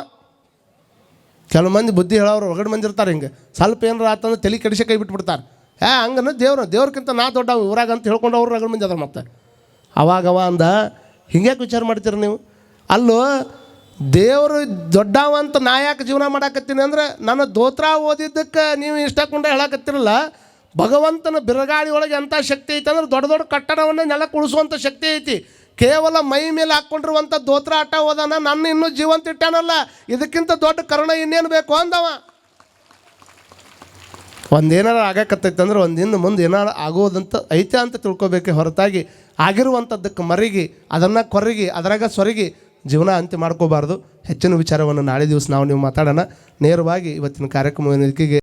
ಕೆಲವು ಮಂದಿ ಬುದ್ಧಿ ಹೇಳೋರು ಹೊರಗಡೆ ಮಂದಿ ಇರ್ತಾರೆ. ಹಿಂಗೆ ಸ್ವಲ್ಪ ಏನಾರ ಆತಂದ್ರೆ ತಲೆ ಕೆಡಿಸಿ ಕೈ ಬಿಟ್ಬಿಡ್ತಾರೆ. ಹಂಗನ ದೇವ್ರಕ್ಕಿಂತ ನಾ ದೊಡ್ಡ ಊರಾಗ ಅಂತ ಹೇಳ್ಕೊಂಡು ಅವ್ರು ರಗಡ್ ಮಂದಿ ಅದಾರ. ಮತ್ತೆ ಅವಾಗವ ಅಂದ, ಹಿಂಗ್ಯಾಕೆ ವಿಚಾರ ಮಾಡ್ತೀರಿ ನೀವು? ಅಲ್ಲೋ ದೇವರು ದೊಡ್ಡವ ಅಂತ ನಾ ಯಾಕೆ ಜೀವನ ಮಾಡಾಕತ್ತೀನಿ ಅಂದ್ರೆ, ನನ್ನ ದೋತ್ರ ಓದಿದ್ದಕ್ಕೆ ನೀವು ಇಷ್ಟಕೊಂಡ ಹೇಳಕತ್ತಿರಲ್ಲ. ಭಗವಂತನ ಬಿರುಗಾಳಿ ಒಳಗೆ ಎಂಥ ಶಕ್ತಿ ಐತೆ ಅಂದ್ರೆ ದೊಡ್ಡ ದೊಡ್ಡ ಕಟ್ಟಡವನ್ನು ನೆಲಕ್ಕೆ ಉಳಿಸುವಂಥ ಶಕ್ತಿ ಐತಿ. ಕೇವಲ ಮೈ ಮೇಲೆ ಹಾಕ್ಕೊಂಡಿರುವಂಥ ದೋತ್ರ ಆಟ ಹೋದಾನ, ನನ್ನ ಇನ್ನೂ ಜೀವಂತ ಇಟ್ಟಾನಲ್ಲ, ಇದಕ್ಕಿಂತ ದೊಡ್ಡ ಕರುಣ ಇನ್ನೇನು ಬೇಕು ಅಂದವ. ಒಂದೇನಾರ ಆಗಕತ್ತೈತೆ ಅಂದ್ರೆ ಒಂದಿನ ಮುಂದೆ ಏನಾರ ಆಗೋದಂತ ಐತೆ ಅಂತ ತಿಳ್ಕೊಬೇಕೆ ಹೊರತಾಗಿ ಆಗಿರುವಂಥದ್ದಕ್ಕೆ ಮರಿಗಿ ಅದನ್ನು ಕೊರಗಿ ಅದರಾಗ ಸೊರಗಿ ಜೀವನ ಅಂತ್ಯ ಮಾಡ್ಕೋಬಾರ್ದು. ಹೆಚ್ಚಿನ ವಿಚಾರವನ್ನು ನಾಳೆ ದಿವಸ ನಾವು ನೀವು ಮಾತಾಡೋಣ. ನೇರವಾಗಿ ಇವತ್ತಿನ ಕಾರ್ಯಕ್ರಮ